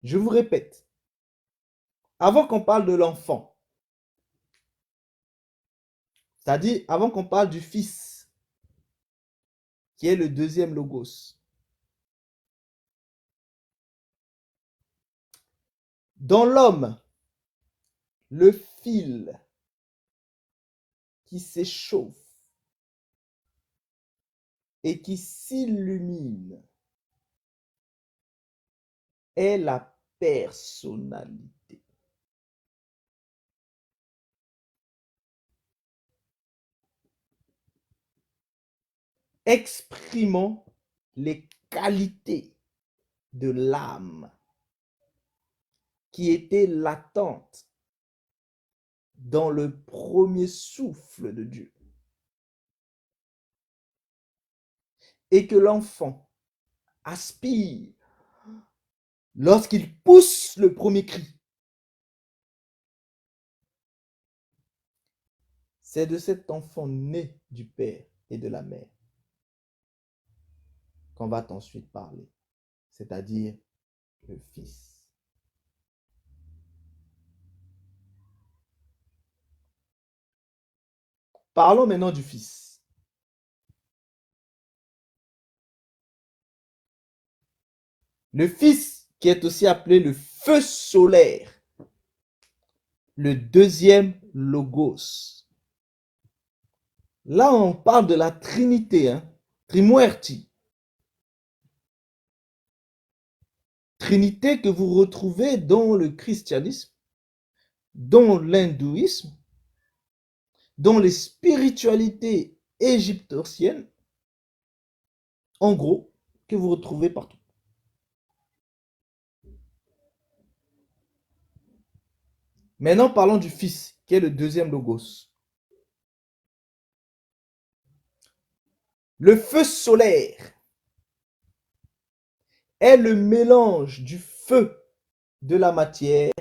Je vous répète, avant qu'on parle de l'enfant, c'est-à-dire avant qu'on parle du Fils, qui est le deuxième logos, dans l'homme, le fil qui s'échauffe et qui s'illumine est la personnalité. Exprimant les qualités de l'âme qui étaient latentes dans le premier souffle de Dieu. Et que l'enfant aspire lorsqu'il pousse le premier cri. C'est de cet enfant né du Père et de la Mère qu'on va ensuite parler, c'est-à-dire le Fils. Parlons maintenant du Fils. Le Fils qui est aussi appelé le feu solaire, le deuxième logos. Là, on parle de la Trinité, Trimuerti. Trinité que vous retrouvez dans le christianisme, dans l'hindouisme, dans les spiritualités égyptiennes, en gros, que vous retrouvez partout. Maintenant, parlons du Fils, qui est le deuxième logos. Le feu solaire est le mélange du feu de la matière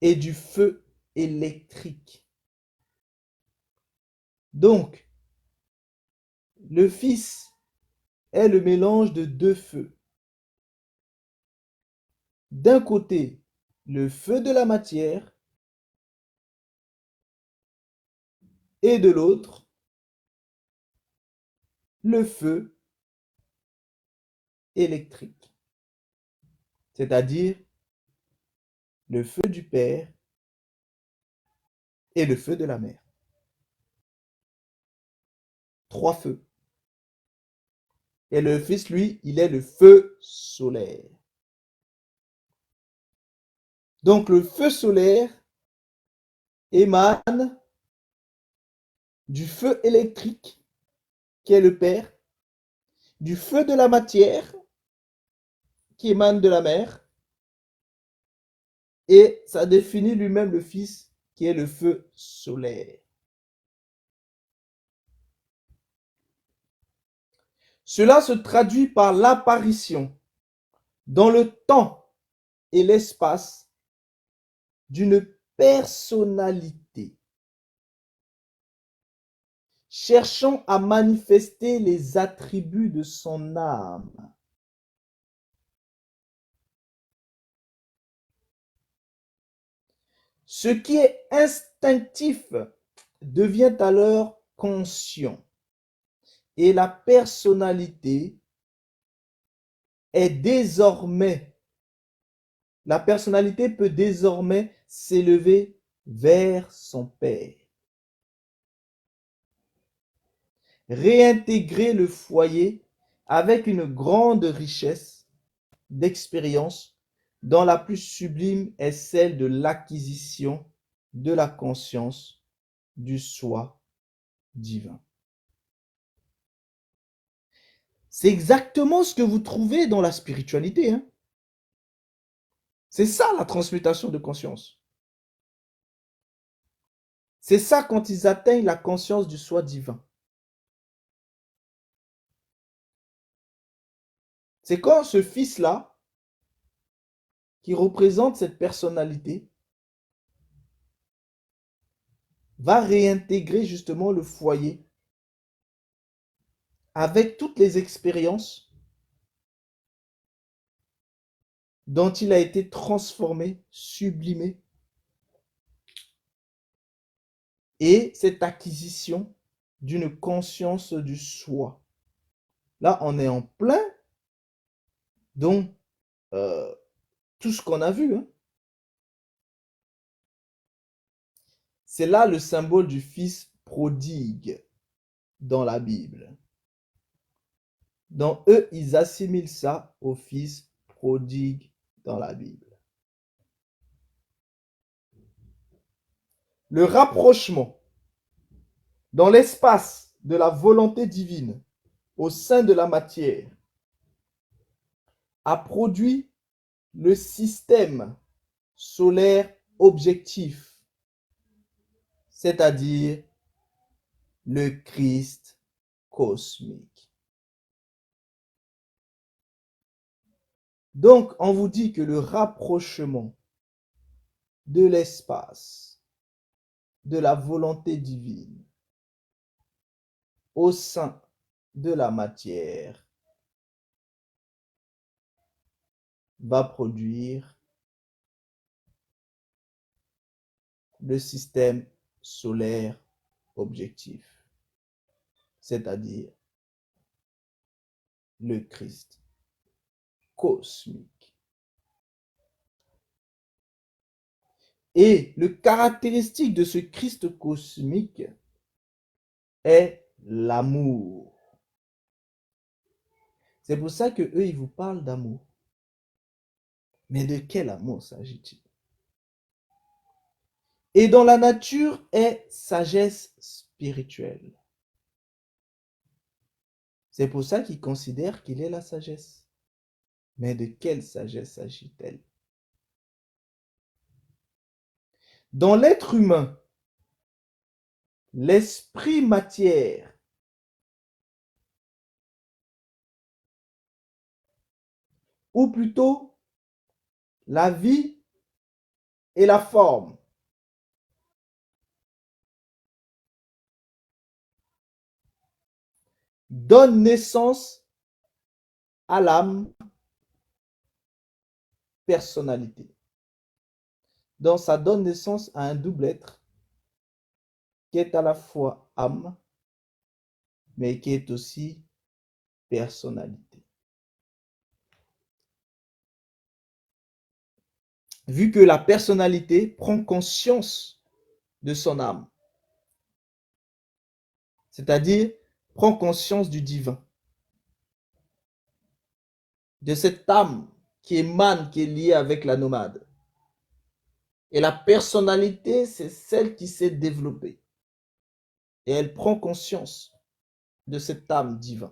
et du feu électrique. Donc, le Fils est le mélange de deux feux. D'un côté, le feu de la matière et de l'autre, le feu électrique, c'est-à-dire le feu du Père et le feu de la Mère. Trois feux. Et le Fils, lui, il est le feu solaire. Donc le feu solaire émane du feu électrique, qui est le Père, du feu de la matière, qui émane de la Mère, et ça définit lui-même le Fils, qui est le feu solaire. Cela se traduit par l'apparition dans le temps et l'espace d'une personnalité cherchant à manifester les attributs de son âme. Ce qui est instinctif devient alors conscient et la personnalité est désormais, la personnalité peut désormais s'élever vers son Père. Réintégrer le foyer avec une grande richesse d'expérience dont la plus sublime est celle de l'acquisition de la conscience du soi divin. C'est exactement ce que vous trouvez dans la spiritualité. C'est ça la transmutation de conscience. C'est ça quand ils atteignent la conscience du soi divin. C'est quand ce fils-là, qui représente cette personnalité, va réintégrer justement le foyer avec toutes les expériences dont il a été transformé, sublimé. Et cette acquisition d'une conscience du soi. Là, on est en plein dans tout ce qu'on a vu. Hein. C'est là le symbole du fils prodigue dans la Bible. Donc, eux, ils assimilent ça au fils prodigue dans la Bible. Le rapprochement dans l'espace de la volonté divine au sein de la matière a produit le système solaire objectif, c'est-à-dire le Christ cosmique. Donc, on vous dit que le rapprochement de l'espace, de la volonté divine, au sein de la matière, va produire le système solaire objectif, c'est-à-dire le Christ cosmique. Et le caractéristique de ce Christ cosmique est l'amour. C'est pour ça que eux, ils vous parlent d'amour. Mais de quel amour s'agit-il? Et dans la nature est sagesse spirituelle. C'est pour ça qu'ils considèrent qu'il est la sagesse. Mais de quelle sagesse s'agit-elle? Dans l'être humain, l'esprit matière, ou plutôt la vie et la forme, donne naissance à l'âme, personnalité. Donc ça donne naissance à un double être qui est à la fois âme, mais qui est aussi personnalité. Vu que la personnalité prend conscience de son âme, c'est-à-dire prend conscience du divin, de cette âme qui émane, qui est liée avec la nomade. Et la personnalité, c'est celle qui s'est développée. Et elle prend conscience de cette âme divine.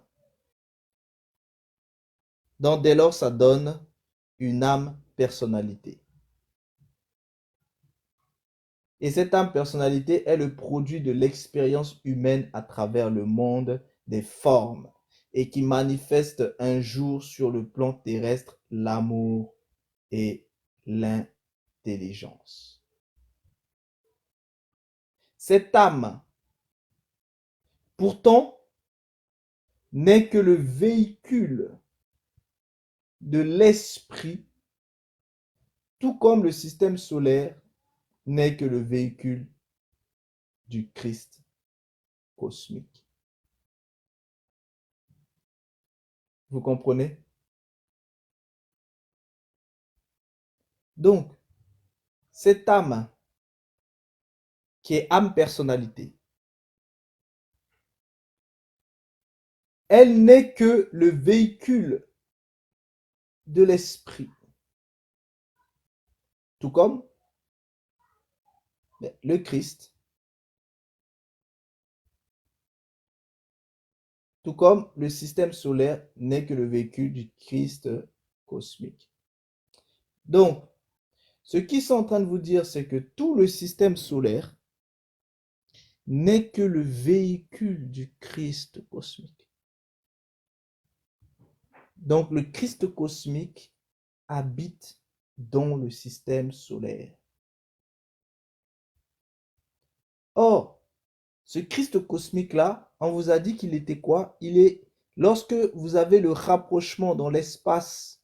Donc dès lors, ça donne une âme personnalité. Et cette âme personnalité est le produit de l'expérience humaine à travers le monde des formes et qui manifeste un jour sur le plan terrestre l'amour et l'intelligence. Cette âme, pourtant, n'est que le véhicule de l'esprit, tout comme le système solaire n'est que le véhicule du Christ cosmique. Vous comprenez? Donc, cette âme qui est âme personnalité, elle n'est que le véhicule de l'esprit. Tout comme le Christ, tout comme le système solaire n'est que le véhicule du Christ cosmique. Donc, ce qu'ils sont en train de vous dire, c'est que tout le système solaire n'est que le véhicule du Christ cosmique. Donc, le Christ cosmique habite dans le système solaire. Or, ce Christ cosmique-là, on vous a dit qu'il était quoi? Il est, lorsque vous avez le rapprochement dans l'espace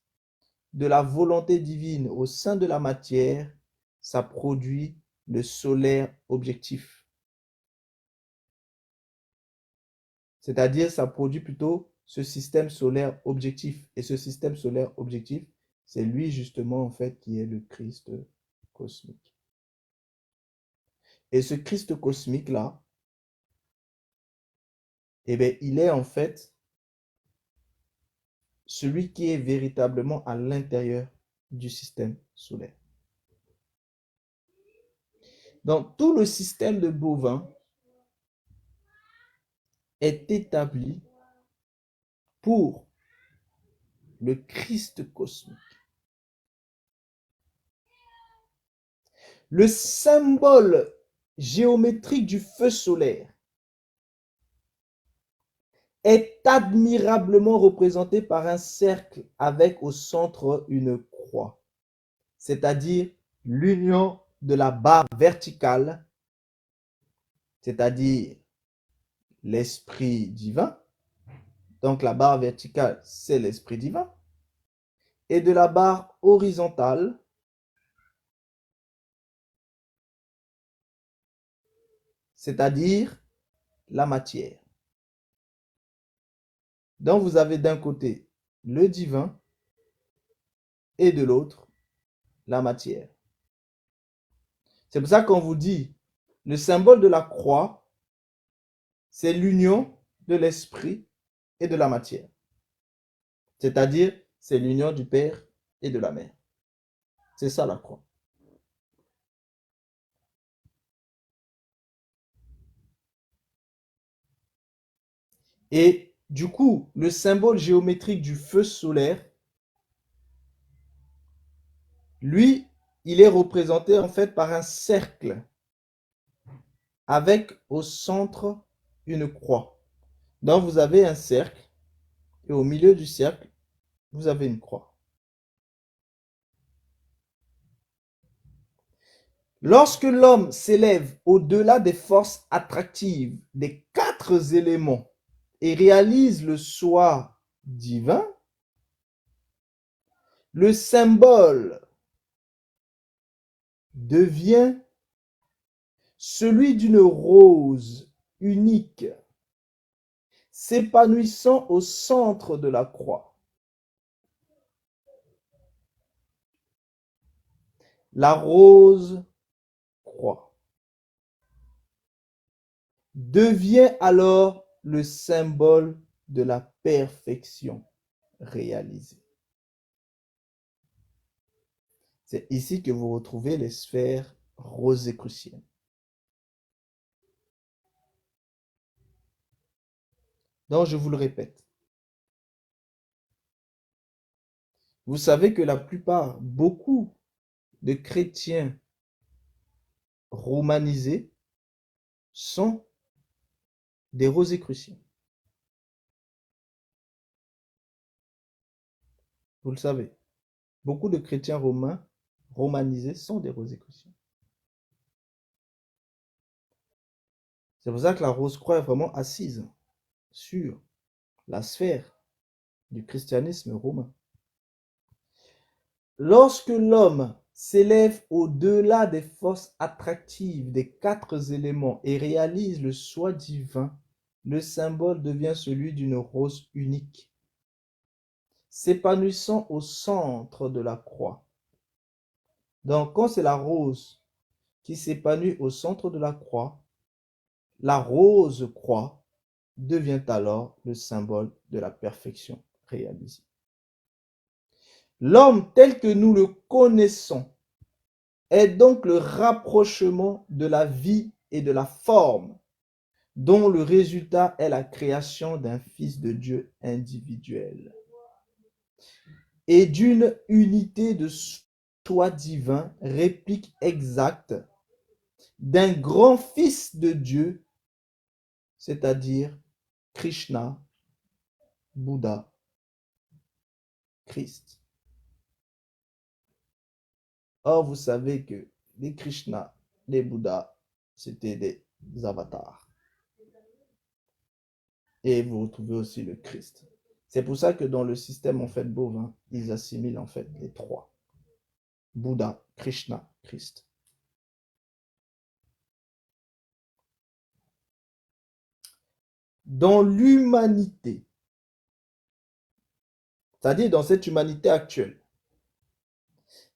de la volonté divine au sein de la matière, ça produit le solaire objectif. C'est-à-dire, ça produit plutôt ce système solaire objectif. Et ce système solaire objectif, c'est lui justement en fait qui est le Christ cosmique. Et ce Christ cosmique-là, eh bien, il est en fait celui qui est véritablement à l'intérieur du système solaire. Donc, tout le système de bovins est établi pour le Christ cosmique. Le symbole géométrique du feu solaire est admirablement représenté par un cercle avec au centre une croix, c'est-à-dire l'union de la barre verticale, c'est-à-dire l'esprit divin. Donc la barre verticale, c'est l'esprit divin. Et de la barre horizontale, c'est-à-dire la matière. Donc vous avez d'un côté le divin et de l'autre la matière. C'est pour ça qu'on vous dit, le symbole de la croix, c'est l'union de l'esprit et de la matière. C'est-à-dire, c'est l'union du Père et de la Mère. C'est ça la croix. Et du coup, le symbole géométrique du feu solaire, lui, il est représenté en fait par un cercle avec au centre une croix. Donc vous avez un cercle et au milieu du cercle, vous avez une croix. Lorsque l'homme s'élève au-delà des forces attractives des 4 éléments et réalise le soi divin, le symbole devient celui d'une rose unique, s'épanouissant au centre de la croix. La rose croix devient alors le symbole de la perfection réalisée. C'est ici que vous retrouvez les sphères rosicruciennes. Donc, je vous le répète. Vous savez que la plupart, beaucoup de chrétiens romanisés sont des rosicruciens. Vous le savez. Beaucoup de chrétiens romains romanisés sont des rosicruciens. C'est pour ça que la Rose-Croix est vraiment assise sur la sphère du christianisme romain. Lorsque l'homme s'élève au-delà des forces attractives des 4 éléments et réalise le soi divin, le symbole devient celui d'une rose unique, s'épanouissant au centre de la croix. Donc, quand c'est la rose qui s'épanouit au centre de la croix, la rose croix devient alors le symbole de la perfection réalisée. L'homme tel que nous le connaissons est donc le rapprochement de la vie et de la forme, dont le résultat est la création d'un Fils de Dieu individuel et d'une unité de soi divin, réplique exacte d'un grand Fils de Dieu, c'est-à-dire Krishna, Bouddha, Christ. Or, vous savez que les Krishna, les Bouddhas, c'était des avatars. Et vous retrouvez aussi le Christ. C'est pour ça que dans le système en fait bovin, ils assimilent en fait les trois. Bouddha, Krishna, Christ. Dans l'humanité, c'est-à-dire dans cette humanité actuelle,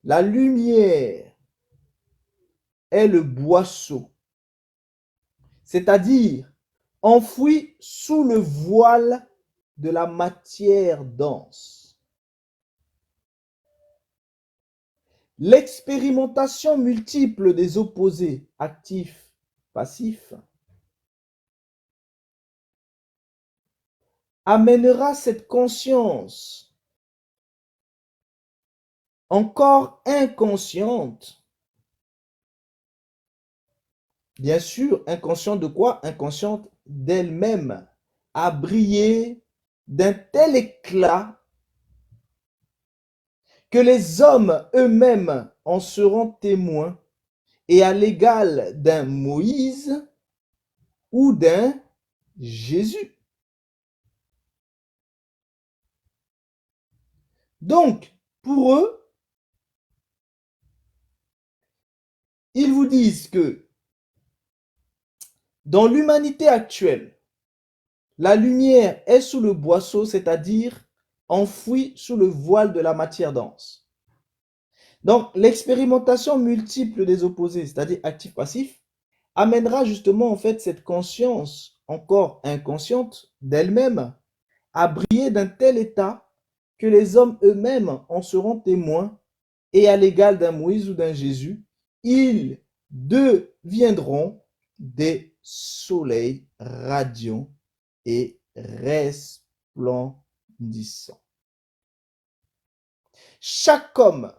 la lumière est le boisseau, c'est-à-dire enfoui sous le voile de la matière dense. L'expérimentation multiple des opposés actifs, passifs, amènera cette conscience encore inconsciente. Bien sûr, inconsciente de quoi? Inconsciente d'elle-même, à briller d'un tel éclat que les hommes eux-mêmes en seront témoins et à l'égal d'un Moïse ou d'un Jésus. Donc, pour eux, ils vous disent que dans l'humanité actuelle, la lumière est sous le boisseau, c'est-à-dire enfouie sous le voile de la matière dense. Donc, l'expérimentation multiple des opposés, c'est-à-dire actif-passif, amènera justement en fait cette conscience encore inconsciente d'elle-même à briller d'un tel état que les hommes eux-mêmes en seront témoins et à l'égal d'un Moïse ou d'un Jésus, ils deviendront des soleils radiants et resplendissants. Chaque homme,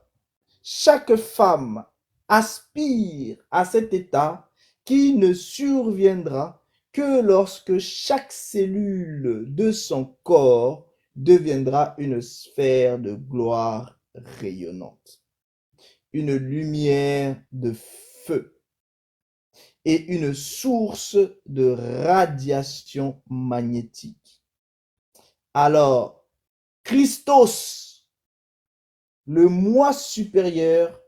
chaque femme aspire à cet état qui ne surviendra que lorsque chaque cellule de son corps deviendra une sphère de gloire rayonnante, une lumière de feu et une source de radiation magnétique. Alors, Christos, le moi supérieur,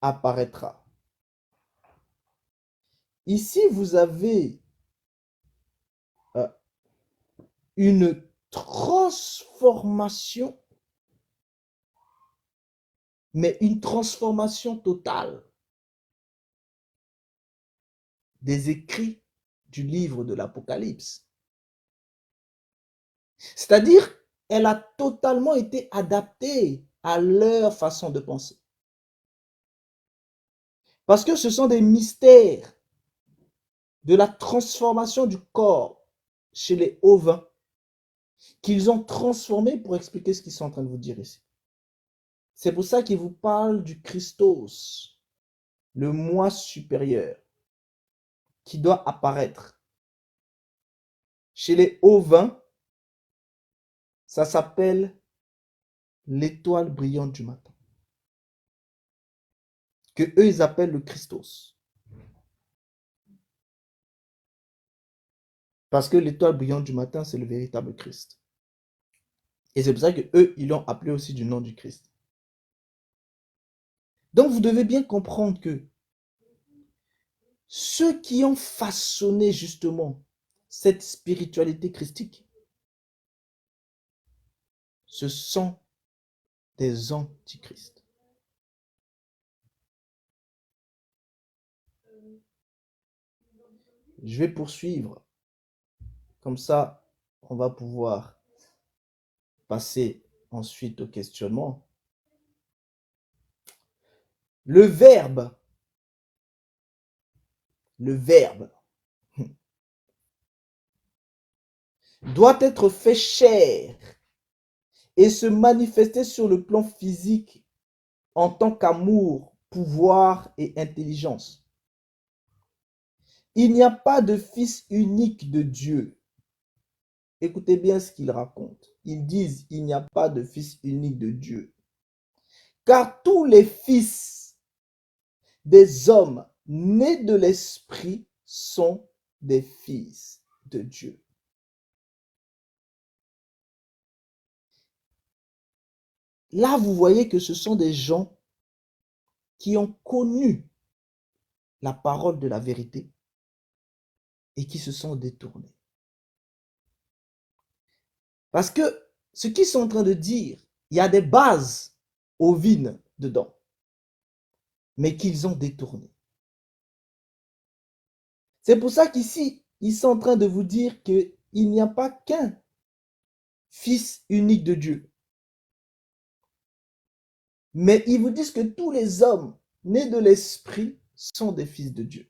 apparaîtra. Ici, vous avez une transformation, mais une transformation totale des écrits du livre de l'Apocalypse. C'est-à-dire, elle a totalement été adaptée à leur façon de penser. Parce que ce sont des mystères de la transformation du corps chez les ovins qu'ils ont transformé pour expliquer ce qu'ils sont en train de vous dire ici. C'est pour ça qu'ils vous parlent du Christos, le moi supérieur, qui doit apparaître. Chez les ovins, ça s'appelle l'étoile brillante du matin, que eux ils appellent le Christos. Parce que l'étoile brillante du matin, c'est le véritable Christ. Et c'est pour ça que eux, ils l'ont appelé aussi du nom du Christ. Donc vous devez bien comprendre que ceux qui ont façonné justement cette spiritualité christique, ce sont des antichrists. Je vais poursuivre. Comme ça, on va pouvoir passer ensuite au questionnement. Le verbe doit être fait chair et se manifester sur le plan physique en tant qu'amour, pouvoir et intelligence. Il n'y a pas de fils unique de Dieu. Écoutez bien ce qu'ils racontent. Ils disent il n'y a pas de fils unique de Dieu. Car tous les fils des hommes nés de l'esprit sont des fils de Dieu. là, vous voyez que ce sont des gens qui ont connu la parole de la vérité et qui se sont détournés. Parce que ce qu'ils sont en train de dire, il y a des bases ovines dedans, mais qu'ils ont détournées. C'est pour ça qu'ici, ils sont en train de vous dire qu'il n'y a pas qu'un Fils unique de Dieu. Mais ils vous disent que tous les hommes nés de l'Esprit sont des fils de Dieu.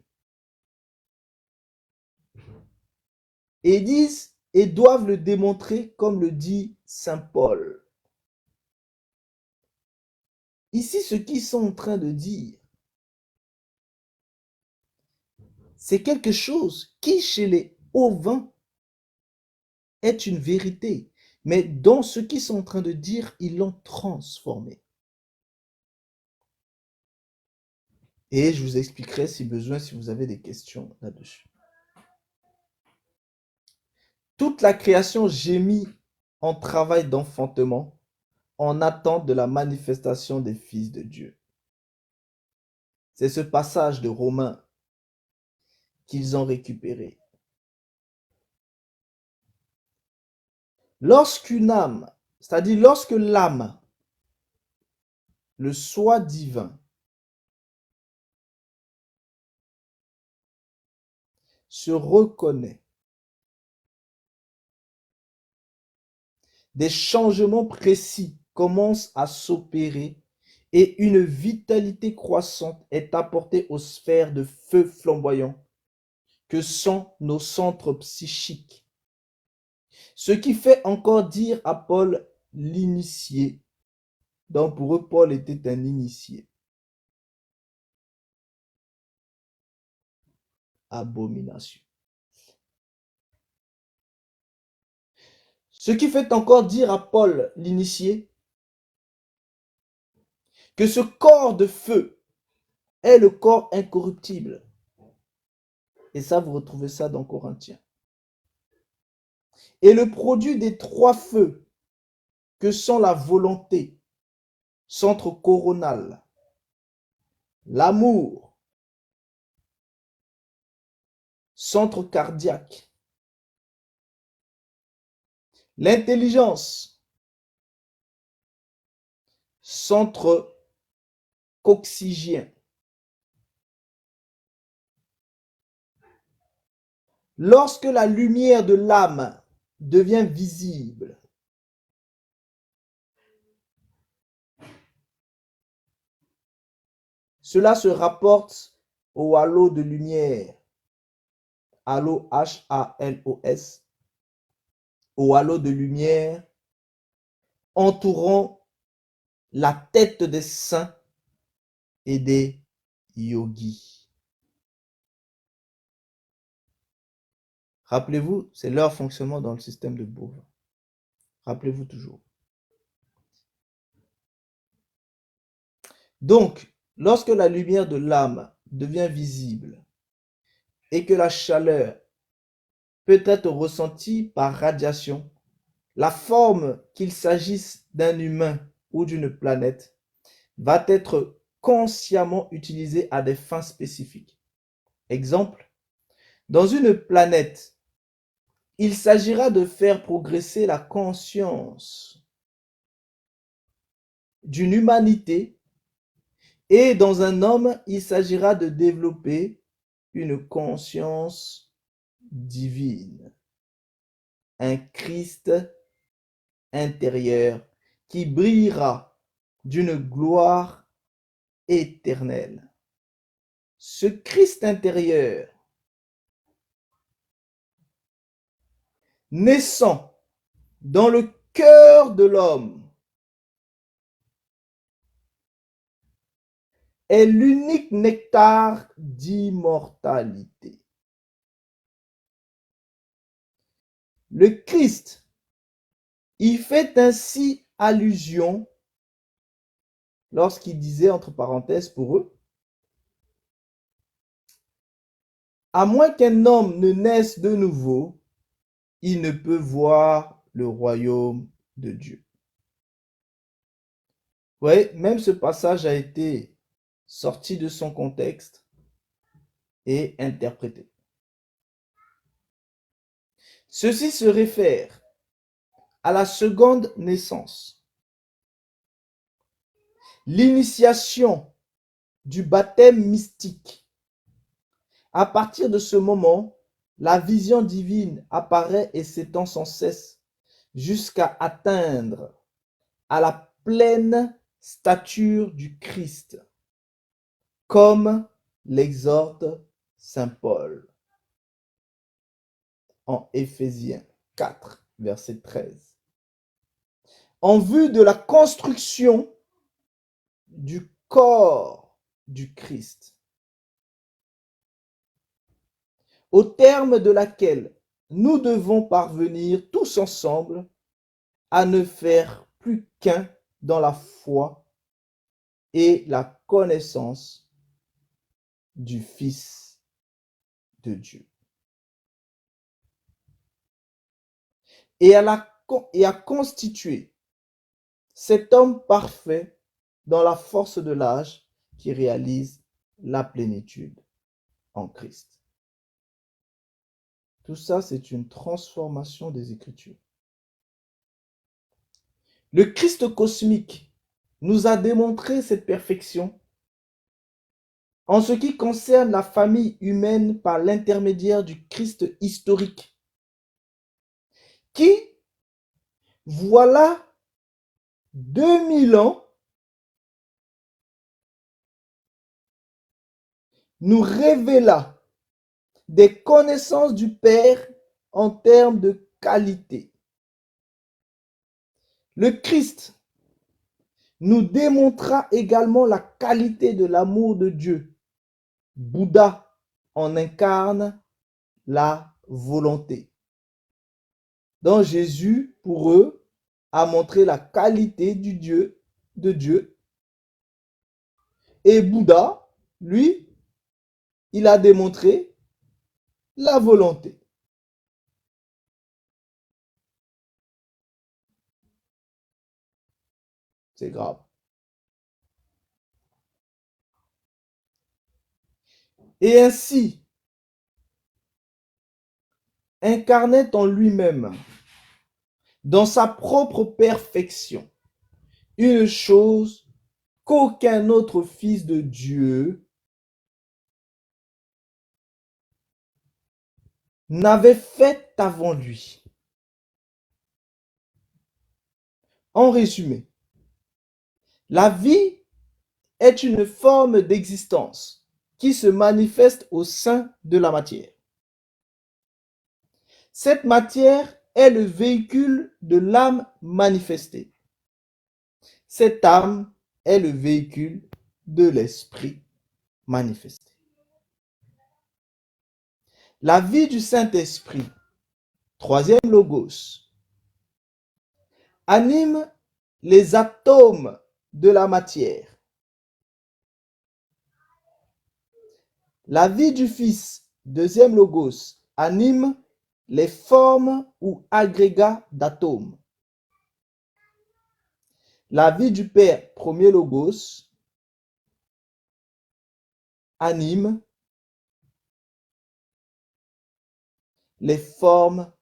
Et ils disent et doivent le démontrer comme le dit Saint Paul. Ici, ce qu'ils sont en train de dire, c'est quelque chose qui, chez les Ovins, est une vérité. Mais dans ce qu'ils sont en train de dire, ils l'ont transformé. Et je vous expliquerai si besoin, si vous avez des questions là-dessus. Toute la création gémit en travail d'enfantement, en attente de la manifestation des fils de Dieu. C'est ce passage de Romains qu'ils ont récupéré. Lorsqu'une âme, c'est-à-dire lorsque l'âme, le soi divin, se reconnaît, des changements précis commencent à s'opérer et une vitalité croissante est apportée aux sphères de feu flamboyant que sont nos centres psychiques. Ce qui fait encore dire à Paul l'initié. Donc pour eux, Paul était un initié. Abomination. Ce qui fait encore dire à Paul l'initié que ce corps de feu est le corps incorruptible. Et ça, vous retrouvez ça dans Corinthiens. Et le produit des trois feux que sont la volonté, centre coronal, l'amour, centre cardiaque, l'intelligence, centre coccygien. Lorsque la lumière de l'âme devient visible, cela se rapporte au halo de lumière, halo H-A-L-O-S, au halo de lumière entourant la tête des saints et des yogis. Rappelez-vous, c'est leur fonctionnement dans le système de Bohr. Rappelez-vous toujours. Donc, lorsque la lumière de l'âme devient visible et que la chaleur peut être ressentie par radiation, la forme, qu'il s'agisse d'un humain ou d'une planète, va être consciemment utilisée à des fins spécifiques. Exemple, dans une planète, il s'agira de faire progresser la conscience d'une humanité et dans un homme, il s'agira de développer une conscience divine, un Christ intérieur qui brillera d'une gloire éternelle. Ce Christ intérieur, naissant dans le cœur de l'homme, est l'unique nectar d'immortalité. Le Christ y fait ainsi allusion lorsqu'il disait, entre parenthèses pour eux, à moins qu'un homme ne naisse de nouveau, il ne peut voir le royaume de Dieu. voyez, même ce passage a été sorti de son contexte et interprété. Ceci se réfère à la seconde naissance, l'initiation du baptême mystique. À partir de ce moment, la vision divine apparaît et s'étend sans cesse jusqu'à atteindre à la pleine stature du Christ, comme l'exhorte saint Paul en Éphésiens 4, verset 13. En vue de la construction du corps du Christ, au terme de laquelle nous devons parvenir tous ensemble à ne faire plus qu'un dans la foi et la connaissance du Fils de Dieu. Et à constituer cet homme parfait dans la force de l'âge qui réalise la plénitude en Christ. Tout ça, c'est une transformation des Écritures. Le Christ cosmique nous a démontré cette perfection en ce qui concerne la famille humaine par l'intermédiaire du Christ historique, qui, voilà 2000 ans, nous révéla des connaissances du Père en termes de qualité. Le Christ nous démontra également la qualité de l'amour de Dieu. Bouddha en incarne la volonté. Donc Jésus, pour eux, a montré la qualité de Dieu. Et Bouddha, lui, il a démontré la volonté. C'est grave. Et ainsi, incarnait en lui-même, dans sa propre perfection, une chose qu'aucun autre fils de Dieu n'avait faite avant lui. En résumé, la vie est une forme d'existence qui se manifeste au sein de la matière. Cette matière est le véhicule de l'âme manifestée. Cette âme est le véhicule de l'esprit manifesté. La vie du Saint-Esprit, troisième logos, anime les atomes de la matière. La vie du Fils, deuxième logos, anime les formes ou agrégats d'atomes. La vie du Père, premier logos, anime les formes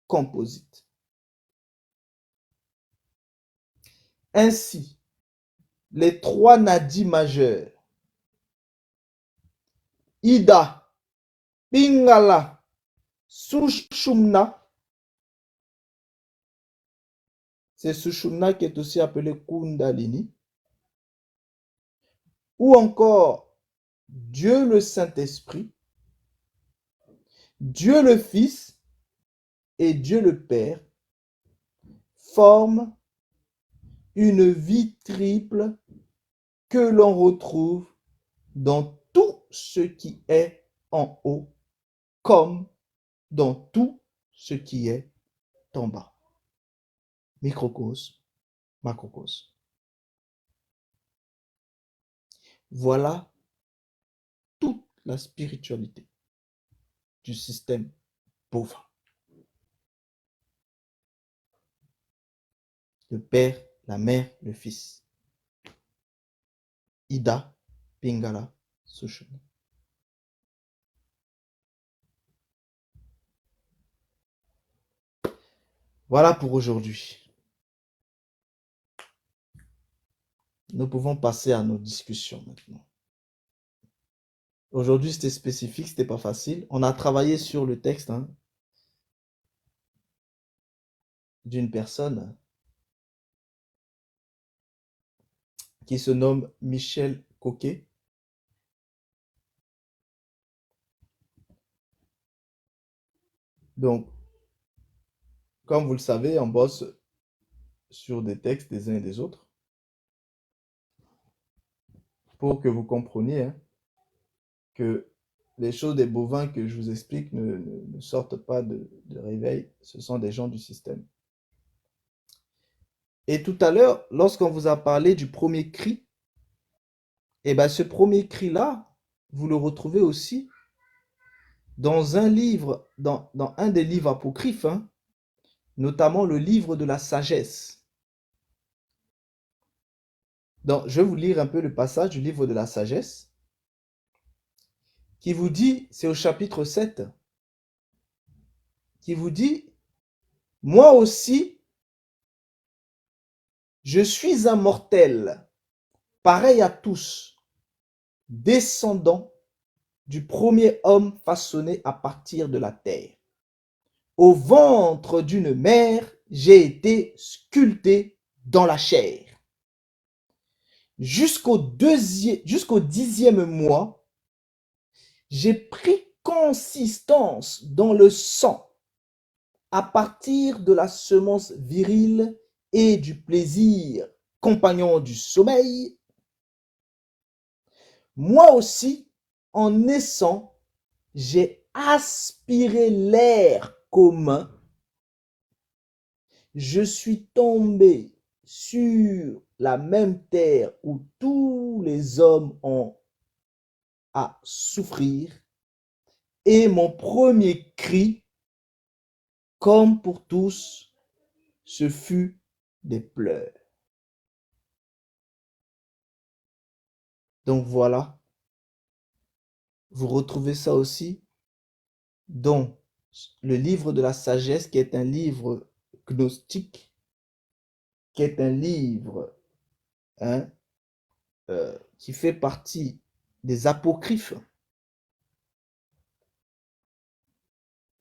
composites. Ainsi, les trois nadis majeurs, Ida, Pingala, Sushumna, c'est Sushumna qui est aussi appelé Kundalini, ou encore Dieu le Saint-Esprit, Dieu le Fils et Dieu le Père forment une vie triple que l'on retrouve dans tout ce qui est en haut comme dans tout ce qui est en bas. Microcosme, macrocosme. Voilà toute la spiritualité du système bovin. Le Père, la Mère, le Fils. Ida Pingala Soshona. Voilà pour aujourd'hui. Nous pouvons passer à nos discussions maintenant. Aujourd'hui, c'était spécifique, c'était pas facile. On a travaillé sur le texte d'une personne qui se nomme Michel Coquet. Donc, comme vous le savez, on bosse sur des textes des uns et des autres pour que vous compreniez que les choses des bovins que je vous explique ne sortent pas de réveil. Ce sont des gens du système. Et tout à l'heure, lorsqu'on vous a parlé du premier cri, eh ben ce premier cri-là, vous le retrouvez aussi dans un livre, dans un des livres apocryphes, notamment le livre de la sagesse. Donc, je vais vous lire un peu le passage du livre de la sagesse qui vous dit, c'est au chapitre 7, qui vous dit, moi aussi, je suis un mortel, pareil à tous, descendant du premier homme façonné à partir de la terre. Au ventre d'une mère, j'ai été sculpté dans la chair. Jusqu'au 10e mois, j'ai pris consistance dans le sang à partir de la semence virile et du plaisir, compagnon du sommeil. Moi aussi, en naissant, j'ai aspiré l'air commun. Je suis tombé sur la même terre où tous les hommes ont à souffrir. Et mon premier cri, comme pour tous, ce fut des pleurs. Donc voilà, vous retrouvez ça aussi dans le livre de la sagesse, qui est un livre gnostique, qui est un livre qui fait partie des apocryphes,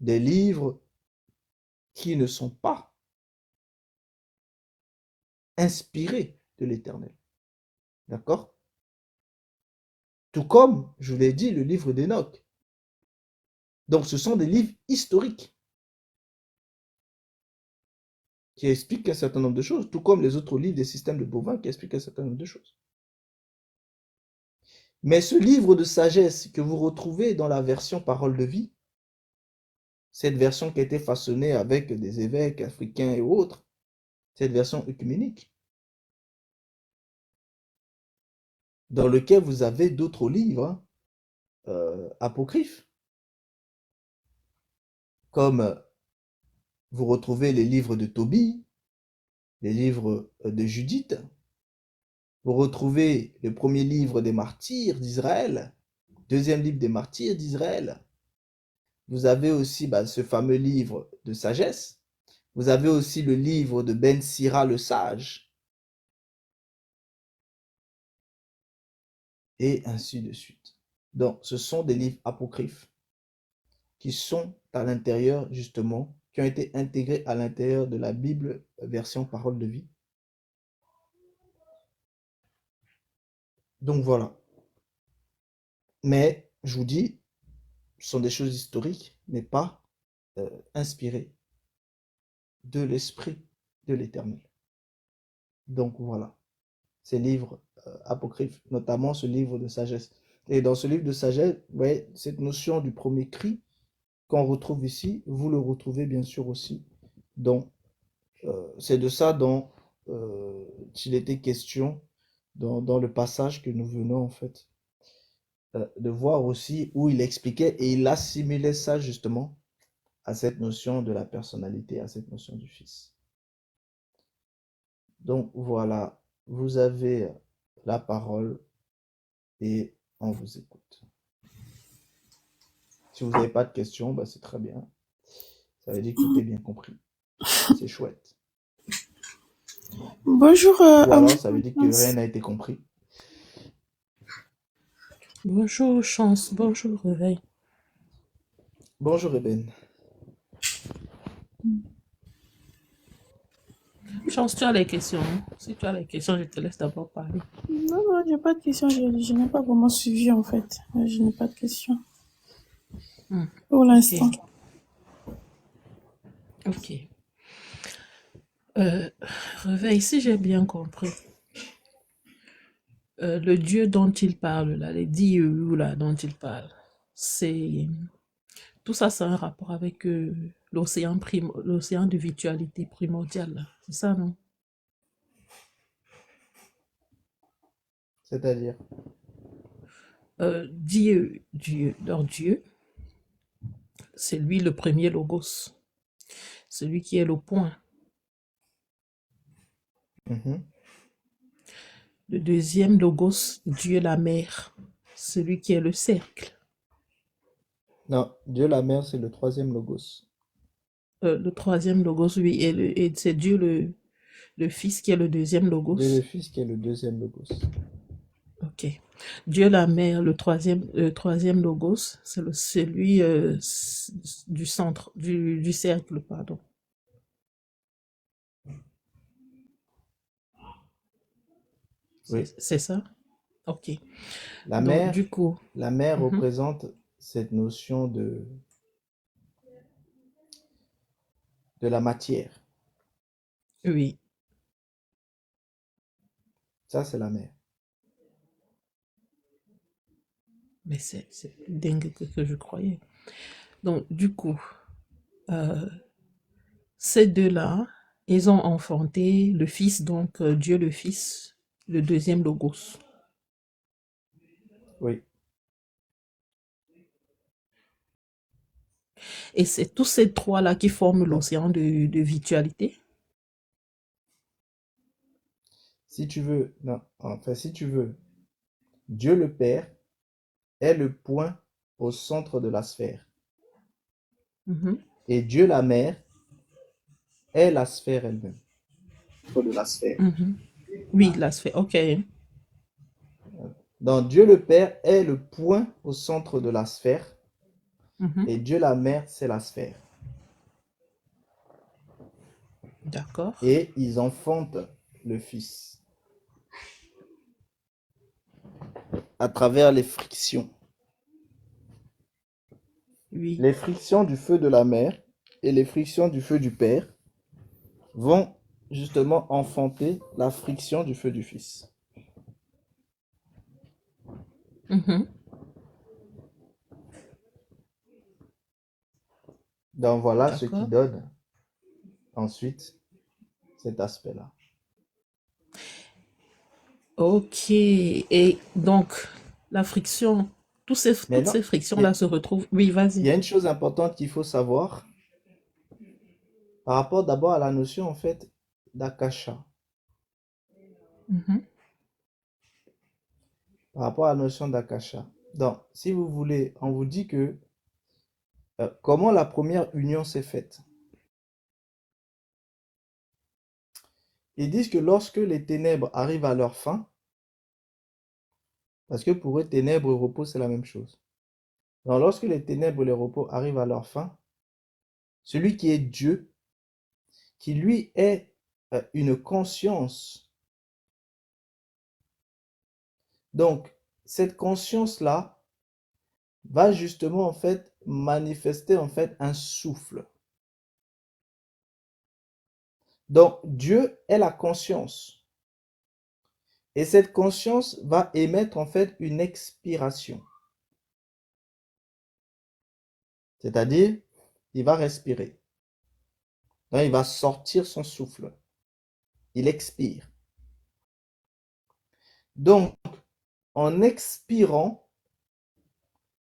des livres qui ne sont pas inspirés de l'Éternel. D'accord? Tout comme, je vous l'ai dit, le livre d'Enoch. Donc ce sont des livres historiques qui expliquent un certain nombre de choses, tout comme les autres livres des systèmes de bovins qui expliquent un certain nombre de choses. Mais ce livre de sagesse que vous retrouvez dans la version Parole de vie, cette version qui a été façonnée avec des évêques africains et autres, cette version œcuménique, dans lequel vous avez d'autres livres apocryphes, comme vous retrouvez les livres de Tobie, les livres de Judith, vous retrouvez le premier livre des martyrs d'Israël, deuxième livre des martyrs d'Israël. Vous avez aussi ce fameux livre de sagesse. Vous avez aussi le livre de Ben Sira le sage. Et ainsi de suite. Donc, ce sont des livres apocryphes qui sont à l'intérieur, justement, qui ont été intégrés à l'intérieur de la Bible version Parole de vie. Donc voilà. Mais, je vous dis, ce sont des choses historiques, mais pas inspirées de l'esprit de l'Éternel. Donc voilà, ces livres apocryphes, notamment ce livre de sagesse. Et dans ce livre de sagesse, vous voyez, cette notion du premier cri qu'on retrouve ici, vous le retrouvez bien sûr aussi dans... c'est de ça dont il était question dans le passage que nous venons en fait de voir aussi, où il expliquait et il assimilait ça justement à cette notion de la personnalité, à cette notion du Fils. Donc voilà, vous avez la parole et on vous écoute. Si vous n'avez pas de questions, bah, c'est très bien. Ça veut dire que tout est bien compris. C'est chouette. Bonjour Ou à alors, vous. ça veut dire que rien n'a été compris. Bonjour Chance, bonjour Réveil. Bonjour Eben. Chance, tu as les questions, hein? Si tu as les questions, je te laisse d'abord parler. Non, non, j'ai pas de questions. Je n'ai pas vraiment suivi en fait. Je n'ai pas de questions pour l'instant. Ok. Réveil, si j'ai bien compris, le Dieu dont il parle, là, les dieux là dont il parle, c'est tout ça, c'est un rapport avec l'océan de virtualité primordiale, là. C'est ça, non? C'est-à-dire, Leur Dieu, c'est lui le premier logos, celui qui est le point. mhm. Le deuxième logos, Dieu la mère, celui qui est le cercle. Non, Dieu la mère, c'est le troisième logos. Le troisième logos, oui, et c'est Dieu le Fils qui est le deuxième Dieu le logos. Fils qui est le deuxième logos. Ok. Dieu la mère, le troisième logos, c'est celui du centre, du cercle, pardon. Oui. C'est ça? Ok. La Donc, mère, du coup, la mère mhm, représente cette notion de la matière. oui, Ça, c'est la mère. mais c'est plus dingue que je croyais. Donc, du coup, ces deux-là, ils ont enfanté le Fils, donc Dieu le Fils, le deuxième logos. Oui. Et c'est tous ces trois-là qui forment Non. l'océan de virtualité. Si tu veux, non, enfin, si tu veux, Dieu le Père est le point au centre de la sphère. Mhm, Et Dieu la mère est la sphère elle-même. De la sphère. mhm. Oui, la sphère, ok. Donc, Dieu le Père est le point au centre de la sphère. Mhm, Et Dieu la mère, c'est la sphère. d'accord. Et ils enfantent le Fils à travers les frictions. Oui. Les frictions du feu de la mère et les frictions du feu du Père vont justement enfanter la friction du feu du Fils. Mhm, Donc voilà ce qui d'accord. donne ensuite cet aspect-là. Ok. Et donc, la friction, toutes Maintenant, ces il y, a- frictions-là se retrouvent. Oui, il vas-y. y a une chose importante qu'il faut savoir par rapport d'abord à la notion en fait d'akasha. Mhm, Par rapport à la notion d'akasha. Donc, si vous voulez, on vous dit que comment la première union s'est faite. Ils disent que lorsque les ténèbres arrivent à leur fin, parce que pour eux, ténèbres et repos, c'est la même chose. Donc, lorsque les ténèbres et le repos arrivent à leur fin, celui qui est Dieu, qui lui est une conscience, donc cette conscience-là va justement en fait manifester en fait un souffle. Donc Dieu est la conscience. Et cette conscience va émettre en fait une expiration. C'est-à-dire, il va respirer. Donc, il va sortir son souffle. Il expire. Donc, en expirant,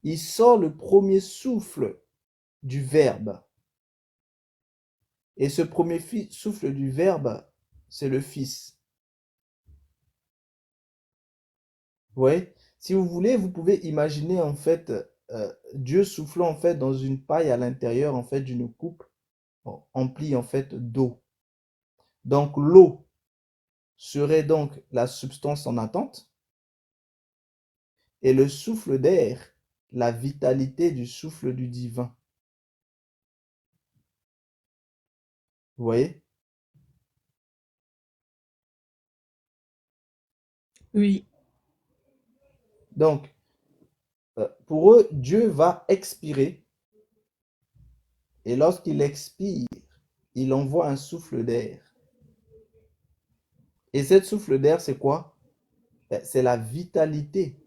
il sort le premier souffle du verbe. Et ce premier souffle du verbe, c'est le Fils. Vous voyez? Si vous voulez, vous pouvez imaginer en fait Dieu soufflant en fait dans une paille à l'intérieur en fait d'une coupe emplie en fait d'eau. Donc l'eau serait donc la substance en attente et le souffle d'air, la vitalité du souffle du divin. Vous voyez? Oui. Donc, pour eux, Dieu va expirer et lorsqu'il expire, il envoie un souffle d'air. Et cette souffle d'air, c'est quoi? C'est la vitalité.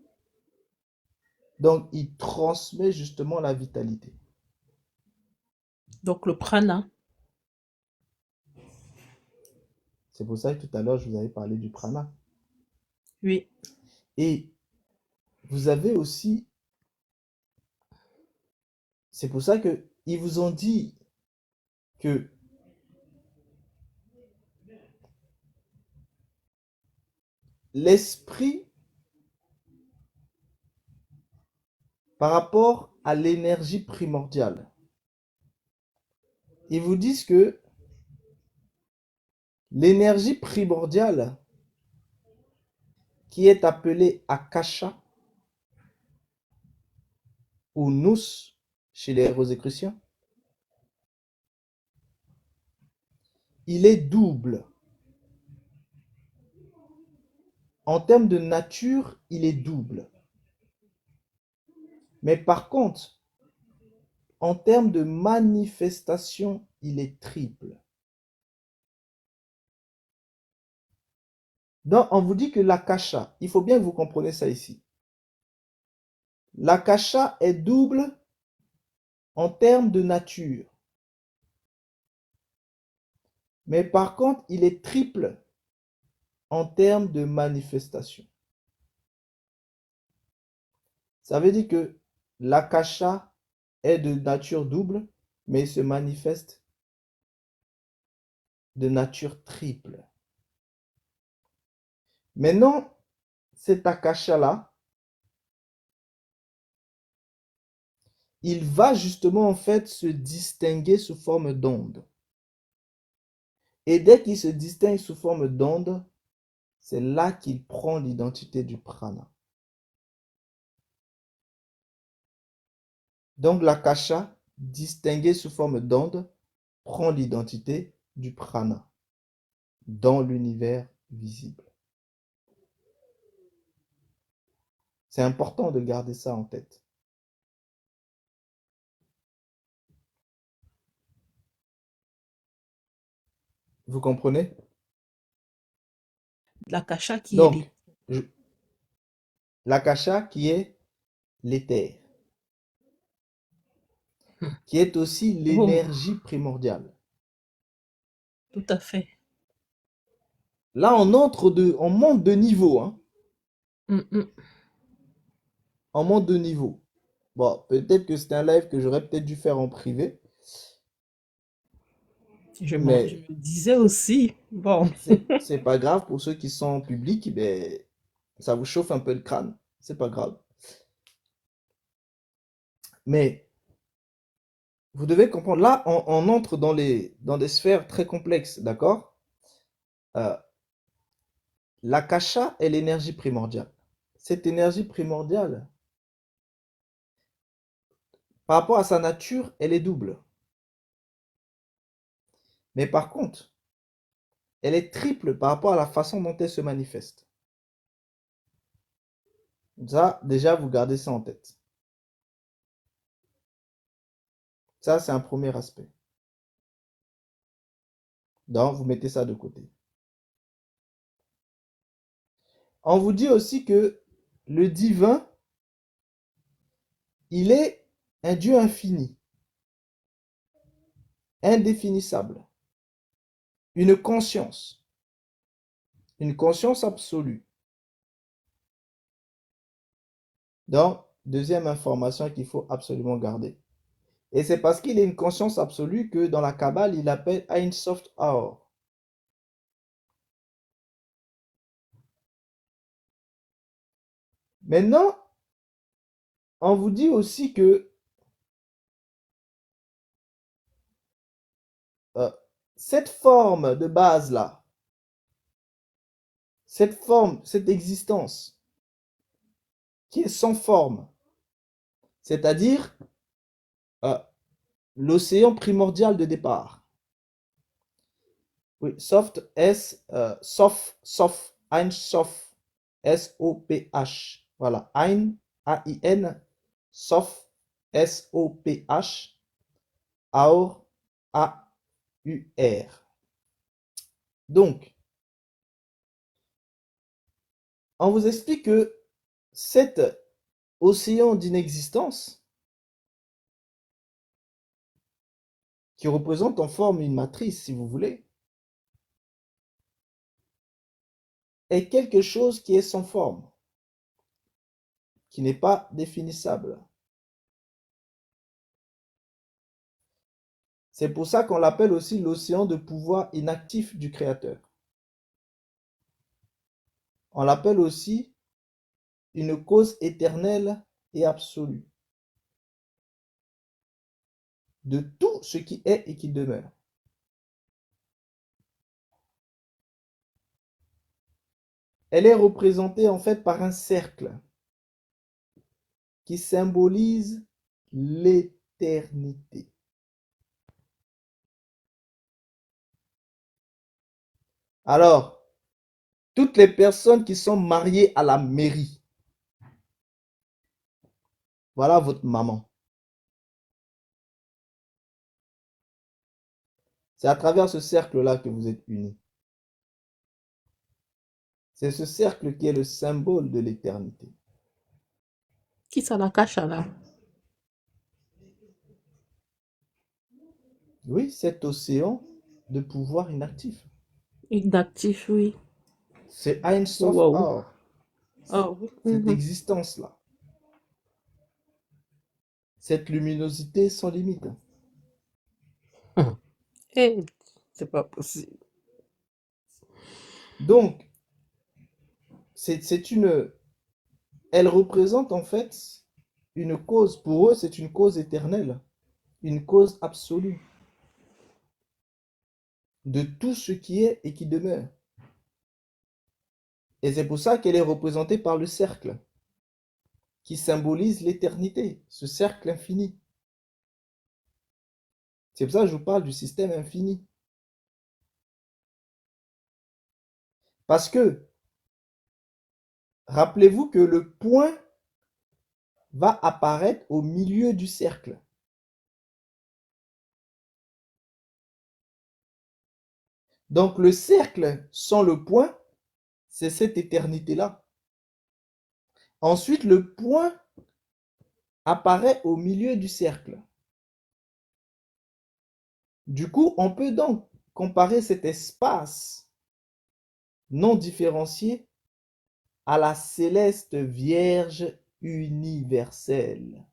Donc, il transmet justement la vitalité. Donc le prana. C'est pour ça que tout à l'heure, je vous avais parlé du prana. Oui. Et vous avez aussi, c'est pour ça qu'ils vous ont dit que l'esprit, par rapport à l'énergie primordiale, ils vous disent que l'énergie primordiale qui est appelée Akasha ou Nous chez les Rosicruciens, il est double. En termes de nature, il est double. Mais par contre, en termes de manifestation, il est triple. Donc, on vous dit que l'Akasha, il faut bien que vous compreniez ça ici. L'Akasha est double en termes de nature. Mais par contre, il est triple en termes de manifestation. Ça veut dire que l'Akasha est de nature double, mais il se manifeste de nature triple. Maintenant, cet Akasha-là, il va justement en fait se distinguer sous forme d'onde. Et dès qu'il se distingue sous forme d'onde, c'est là qu'il prend l'identité du prana. Donc l'Akasha, distingué sous forme d'onde, prend l'identité du prana dans l'univers visible. C'est important de garder ça en tête. Vous comprenez? L'akasha qui est Donc, l'Akasha qui est l'éther, qui est aussi Oh, l'énergie primordiale. tout à fait. Là, on monte de niveau. Hein. On monte de niveau. Bon, peut-être que c'est un live que j'aurais peut-être dû faire en privé. Je me Mais disais aussi, bon, c'est pas grave pour ceux qui sont en public, ben, ça vous chauffe un peu le crâne. C'est pas grave. Mais vous devez comprendre, là, on entre dans des sphères très complexes, d'accord? L'Akasha est l'énergie primordiale. Cette énergie primordiale, par rapport à sa nature, elle est double. Mais par contre, elle est triple par rapport à la façon dont elle se manifeste. Ça, déjà, vous gardez ça en tête. Ça, c'est un premier aspect. Donc, vous mettez ça de côté. On vous dit aussi que le divin, il est un Dieu infini, indéfinissable, une conscience absolue. Donc, deuxième information qu'il faut absolument garder. Et c'est parce qu'il est une conscience absolue que dans la Kabbale, il appelle Ein Sof Aor. Maintenant, on vous dit aussi que cette forme de base-là, cette forme, cette existence qui est sans forme, c'est-à-dire l'océan primordial de départ. Oui, soft, soft, ein soft, S-O-P-H. Voilà, ein, A-I-N, soft, S-O-P-H, aur, A-U-R. Donc, on vous explique que cet océan d'inexistence, qui représente en forme une matrice, si vous voulez, est quelque chose qui est sans forme, qui n'est pas définissable. C'est pour ça qu'on l'appelle aussi l'océan de pouvoir inactif du Créateur. On l'appelle aussi une cause éternelle et absolue de tout ce qui est et qui demeure. Elle est représentée en fait par un cercle qui symbolise l'éternité. Alors, toutes les personnes qui sont mariées à la mairie, voilà votre maman. C'est à travers ce cercle-là que vous êtes unis. C'est ce cercle qui est le symbole de l'éternité. Qui ça la cache là? Oui, cet océan de pouvoir inactif. Inactif, oui. C'est Ein Sof Wow. Or, Oh, oui. cette existence-là. Cette luminosité sans limite. Eh, c'est pas possible. Donc, elle représente en fait une cause. Pour eux, c'est une cause éternelle, une cause absolue de tout ce qui est et qui demeure. Et c'est pour ça qu'elle est représentée par le cercle, qui symbolise l'éternité, ce cercle infini. C'est pour ça que je vous parle du système infini. Parce que, rappelez-vous que le point va apparaître au milieu du cercle. Donc le cercle sans le point, c'est cette éternité-là. Ensuite, le point apparaît au milieu du cercle. Du coup, on peut donc comparer cet espace non différencié à la céleste Vierge universelle,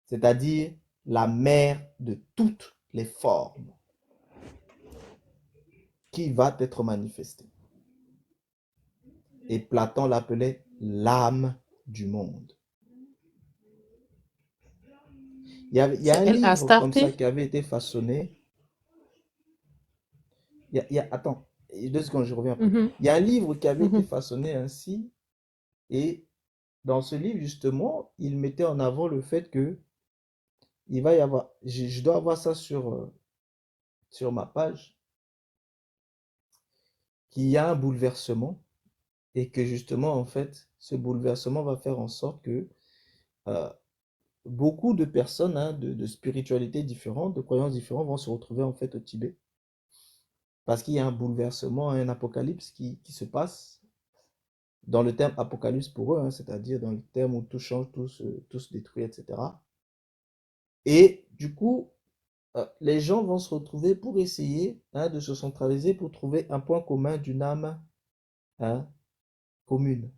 c'est-à-dire la mère de toutes les formes qui va être manifestée. Et Platon l'appelait l'âme du monde. Il y a un Elle a livre comme ça starté. qui avait été façonné. Attends, 2 secondes, je reviens après. Il y a un livre qui avait été façonné ainsi, et dans ce livre, justement, il mettait en avant le fait que il va y avoir, je dois avoir ça sur ma page, qu'il y a un bouleversement, et que justement, en fait, ce bouleversement va faire en sorte que beaucoup de personnes de spiritualités différentes, de croyances différentes vont se retrouver en fait au Tibet. Parce qu'il y a un bouleversement, un apocalypse qui se passe dans le terme apocalypse pour eux, c'est-à-dire dans le terme où tout change, tout se détruit, etc. Et du coup, les gens vont se retrouver pour essayer de se centraliser, pour trouver un point commun d'une âme commune.